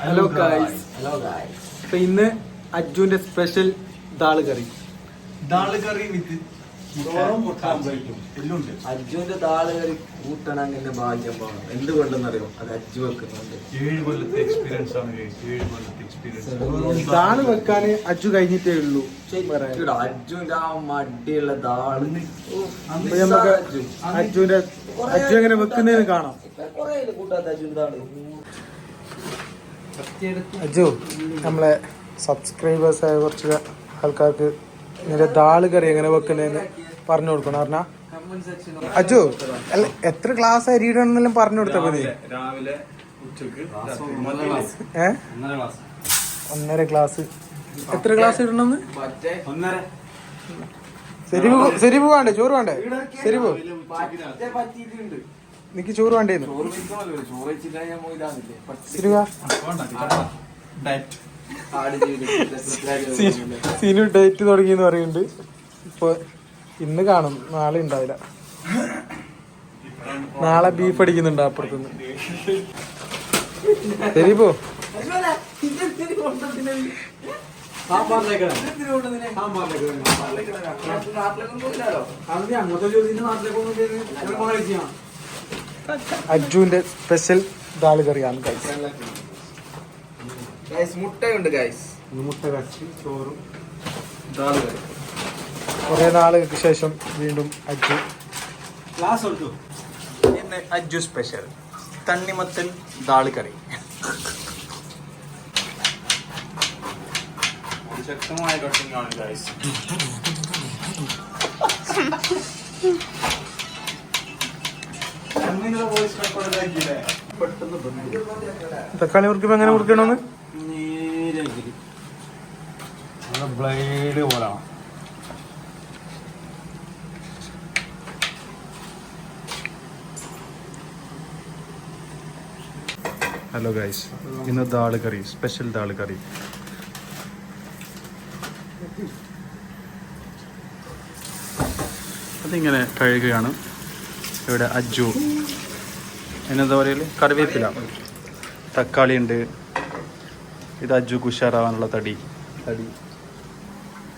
Hello guys. അപ്പൊ ഇന്ന് അജുവിന്റെ special ദാള് കറി വിത്ത് അജുവിന്റെ ദാള് കറി കൂട്ടണമെങ്കിൽ ഭാഗ്യം വേണം. എന്തുകൊണ്ടെന്നറിയോ? അത് അജു വെക്കുന്നുണ്ട്. 7 കൊല്ലത്തെ എക്സ്പീരിയൻസ് ആണ്. 7 കൊല്ലത്തെ എക്സ്പീരിയൻസ്. ദാള് വെക്കാന് അജു കഴിഞ്ഞിട്ടേ ഉള്ളൂ. അജുവിന്റെ ആ മടിയുള്ള ദാള് നമുക്ക് അജു എങ്ങനെ വെക്കുന്നതെന്ന് കാണാം. കൂട്ടാത്ത അജുവിന്റെ ദാള്. അജു, നമ്മളെ സബ്സ്ക്രൈബേഴ്സ് ആയ കുറച്ച് ആൾക്കാർക്ക് ഇങ്ങനെ ദാള് കറി എങ്ങനെ വെക്കുന്നതെന്ന് പറഞ്ഞു കൊടുക്കണം. പറഞ്ഞാ അജു അല്ല, എത്ര ഗ്ലാസ് അരി ഇടണമെന്നെല്ലാം പറഞ്ഞു കൊടുത്താ മതി. രാവിലെ ഉച്ചക്ക് 1.5 ഗ്ലാസ്. എത്ര ഗ്ലാസ് ഇടണമെന്ന്? ശരി വേണ്ടേ? ചോറ് വേണ്ടേ? ശരി എനിക്ക് ചോറ് വേണ്ടേന്ന്. സീനു ഡേറ്റ് തുടങ്ങിയെന്ന് പറയുന്നുണ്ട്. ഇപ്പൊ ഇന്ന് കാണും, നാളെ ഉണ്ടാവില്ല. നാളെ ബീഫ് അടിക്കുന്നുണ്ട് അപ്പുറത്തുനിന്ന്. ശരി പോ. അജുവിന്റെ സ്പെഷ്യൽ ദാല് കറിയാണ് ഗൈസ്. മുട്ടയുണ്ട് ഗൈസ്. മുട്ട കച്ചി, ചോറും ദാല് കറി. കുറെ നാളുകൾക്ക് ശേഷം വീണ്ടും അജു. ഇന്ന് അജു സ്പെഷ്യൽ തണ്ണിമത്തൻ ദാല് കറി. ശക്തമായ കട്ടിംഗ് ആണ് ഗൈസ്. തക്കാളി മുറിക്കുമ്പോ എങ്ങനെ മുറിക്കണമെന്ന്? ബ്ലേഡ് പോലാണ്. ഹലോ ഗൈസ്, ഇന്ന് ദാല് കറി, സ്പെഷ്യൽ ദാല് കറി. അതിങ്ങനെ കഴുകുകയാണ്. ഇവിടെ അജു എന്നെന്താ പറയല്, കറിവേപ്പില, തക്കാളി ഉണ്ട്. ഇത് അജു കുഷാറാവാനുള്ള തടി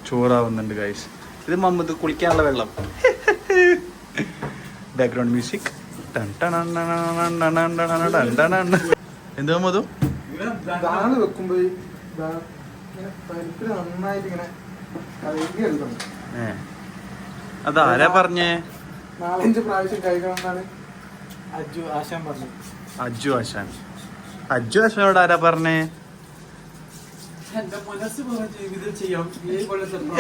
ചോറാവുന്നുണ്ട് ഗൈസ്. ഇത് മമ്മത് കുളിക്കാനുള്ള വെള്ളം. Background music. എന്താ മധു? ദാല് വെക്കുമ്പോ നന്നായിട്ട് ഇങ്ങനെ അതാരാ പറഞ്ഞേ? 4-5 പ്രാവശ്യം കഴിക്കണം എന്നാണ് അജു ആശാൻ പറഞ്ഞത്. അജു ആശാനോട് ആരാ പറഞ്ഞേ?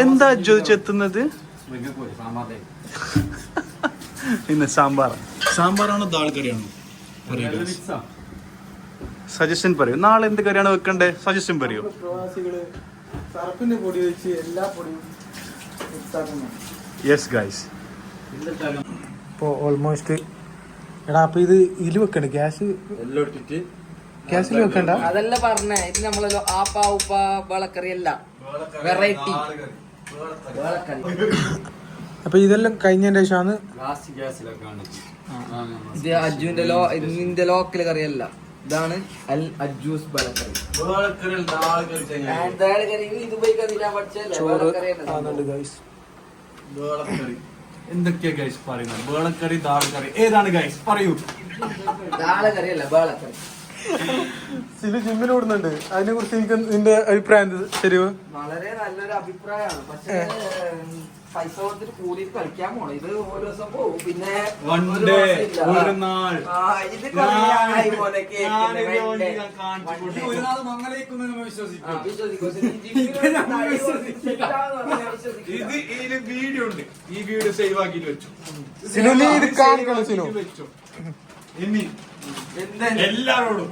എന്താ അജു ചെത്തുന്നത്? ഇന്ന് സാമ്പാറാണോ ദാൽ കറിയാണോ? സജഷൻ പറയൂ. നാളെ എന്ത് കറിയാണ് വെക്കണ്ടേ? സജഷൻ പറയൂ. പ്രവാസികള് സർപ്പിന്റെ പൊടി വെച്ച് എല്ലാ പൊടിയും യെസ് ഗൈസ്. ഇപ്പോ ഓൾമോസ്റ്റ് എടാ, അപ്പൊ ഇത് ഇതിൽ വെക്കണ്ട? ഗ്യാസിൽ വെക്കണ്ട? അതല്ല പറഞ്ഞേ. ഇത് നമ്മളല്ലോ ആപ്പ ഉപ്പ വളക്കറി അല്ല, വെറൈറ്റി. അപ്പൊ ഇതെല്ലാം കഴിഞ്ഞതിന്റെ ശേഷമാണ് ഇത് അജുവിന്റെ ഇതിന്റെ ലോക്കൽ കറിയല്ല. ഇതാണ് അൽ അജൂസ് ബളക്കറി. എന്തൊക്കെയാ ഗൈസ് പറയുന്നത്? ബേളക്കറി, ദാൽ കറി ഏതാണ് ഗൈസ്? പറയൂ. ദാളക്കറി അല്ല, ബേളക്കറി. സിലു ജിമ്മിൽ ഓടുന്നുണ്ട്. അതിനെ കുറിച്ച് എനിക്ക് നിന്റെ അഭിപ്രായം എന്ത്? ശരിയോ? വളരെ നല്ലൊരു അഭിപ്രായമാണ്. പക്ഷേ പൈസ കൊടുത്തിട്ട് കൂടിയിട്ട് കളിക്കാൻ പോണം. ഇത് ഓരോ ദിവസം പോകും. പിന്നെ വീഡിയോ ഉണ്ട്. ഈ വീഡിയോ സേവ് ആക്കിട്ട് വെച്ചു. സിനു നീ ഇത് കാണിക്കണം. സിനു വെച്ചു. ഇനി എല്ലാരോടും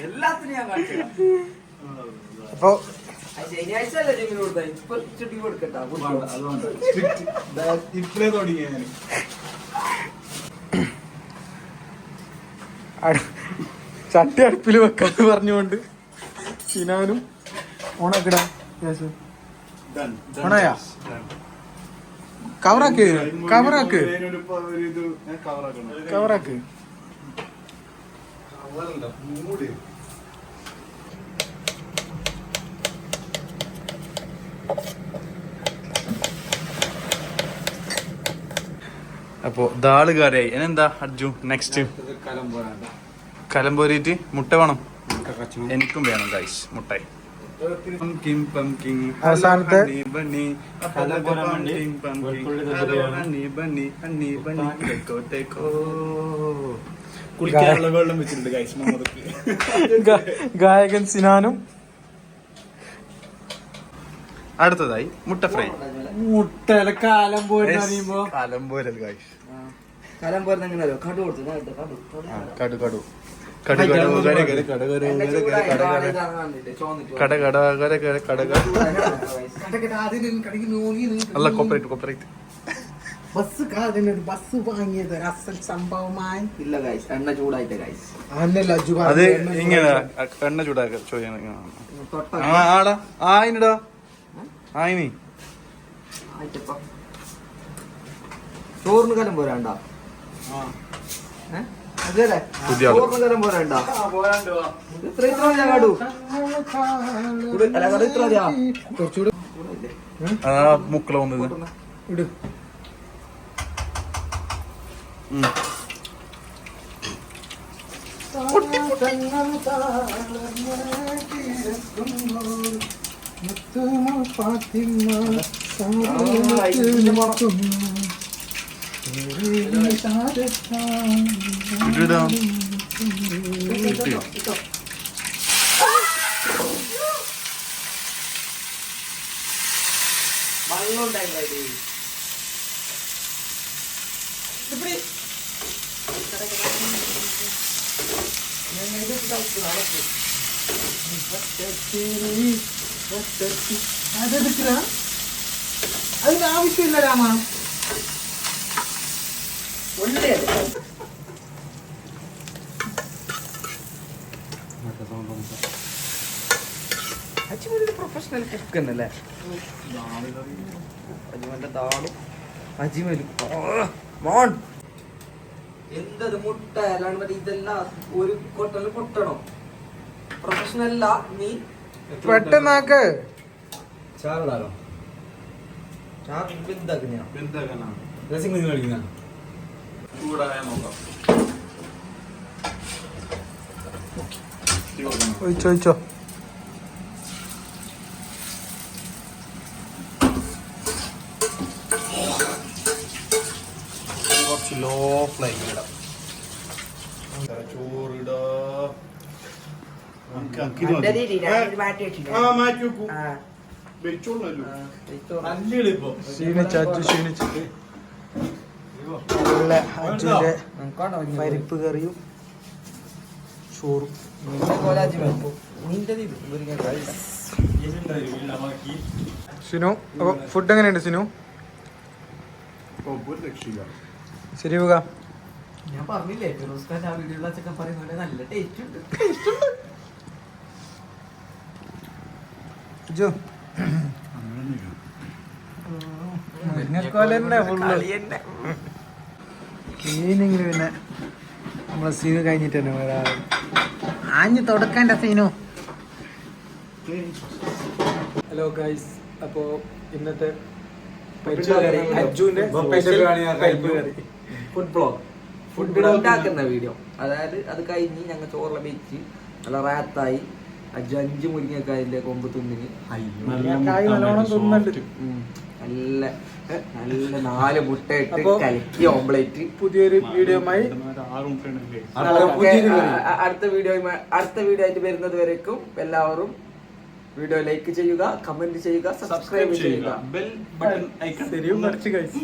എല്ലാത്തിനും ഞാൻ കാണിച്ചു. അപ്പൊ ശനിയാഴ്ച അല്ല ജിമ്മിന് കൊടുത്താൽ ഇപ്പൊ ചുട്ടി കൊടുക്കട്ടാ. ഇപ്പഴേ തുടങ്ങിയ ചട്ടി അടുപ്പിൽ വെക്കാന്ന് പറഞ്ഞുകൊണ്ട് സിനാനും ഓണാക്കിടാ. ഓണായാ? കവറാക്ക്. അപ്പൊ ദാള് കറിയായി ഇനെന്താ അർജു നെക്സ്റ്റ് കലം പോരിട്ട് മുട്ട വേണം എനിക്കും വേണം ഗൈസ് മുട്ടായി അവസാനത്തെ കുളിക്കാനുള്ള വെള്ളം വെച്ചിട്ടുണ്ട് ഗൈസ് ഗായകൻ സിനാനും. അടുത്തതായി മുട്ട ഫ്രൈ മുട്ടല കാലം പോയി കലം പോരൽ ഗൈസ് കലം പോരുന്ന എങ്ങനെയല്ലോ കടു കൊടുത്തു കടു കടു കട കട കട കട അല്ല കോപ്പറേറ്റ് ബസ് ബസ് വാങ്ങിയത് അസൽ സംഭവമായി ഇല്ല ഗൈസ് എണ്ണ ചൂടായിട്ട് ഗൈസ് അത് ഇങ്ങനെ എണ്ണ ചൂടാക്ക ചോദിക്കണം ആടാ ആയിനടാ ആയിനി ചോറിന് കലം പോരാണ്ട അതല്ലേ ചോറിന് കലം പോരാണ്ട ഇത്ര മതിയാ കാടു അല്ല കട ഇത്ര മതിയാ കുറച്ചുകൂടി മുക്കള വന്നത് ഇട്. വെള്ളം ഉണ്ടായി അതിന് ആവശ്യമില്ല രാമ. പ്രൊഫഷണൽ കുക്ക് എന്നല്ലേ അജ്മലിന്റെ താളും അജ്മലും മോൺ എന്തത് മുട്ട അല്ലാണ്ട് മറ്റേ ഇതെല്ലാം ഒരു കൊട്ടല് പൊട്ടണോ പ്രൊഫഷണൽ നീ പെട്ടെന്നാക്ക്. ചാറ് ഒഴിച്ചോ കുറച്ച് ലോ ഫ്ലെയിം ഇടാം ചോറിടാ മാറ്റി വെക്കൂ വെച്ചോളൂ നല്ലിളിപ്പോ ക്ഷീണിച്ച് നല്ല അജുവിന്റെ പരിപ്പ് കറിയും ചോറും. സിനു അപ്പൊ ഫുഡ് എങ്ങനെയുണ്ട് സിനു? ശരി പോക. ഞാൻ പറഞ്ഞില്ലേ ഫിറോസ്ഖാൻ ആ വീഡിയോയിലൊക്കെ പറയുന്നത് നല്ല ടേസ്റ്റ് ഉണ്ട്. അജു ക്ലീനിങ്ങിന് പിന്നെ നമ്മളെ സീന് കഴിഞ്ഞിട്ട് തന്നെ വേറെ ആഞ്ഞ് തുടക്കണ്ട സീനു. ഹലോ ഗൈസ്, അപ്പോൾ ഇന്നത്തെ അജുവിന്റെ ഫുഡ് ഉണ്ടാക്കുന്ന വീഡിയോ, അതായത് അത് കഴിഞ്ഞ് ഞങ്ങൾ ചോറിലെ വെച്ച് നല്ല റാത്തായി. അജു 5 മുരിങ്ങക്കായന്റെ കൊമ്പ് തിന്നിന് നല്ലോണം തിന്നുന്നുണ്ട്. നല്ല നല്ല 4 മുട്ട ഇട്ട് കലക്കി ഓംപ്ലേറ്റ്. പുതിയൊരു വീഡിയോയുമായി അടുത്ത വീഡിയോ ആയിട്ട് വരുന്നത് വരേക്കും എല്ലാവരും വീഡിയോ ലൈക്ക് ചെയ്യുക, കമന്റ് ചെയ്യുക, സബ്സ്ക്രൈബ് ചെയ്യുക, ബെൽ ബട്ടൺ ഐക്കൺ ശരിയും മറിച്ച് കഴിച്ചു.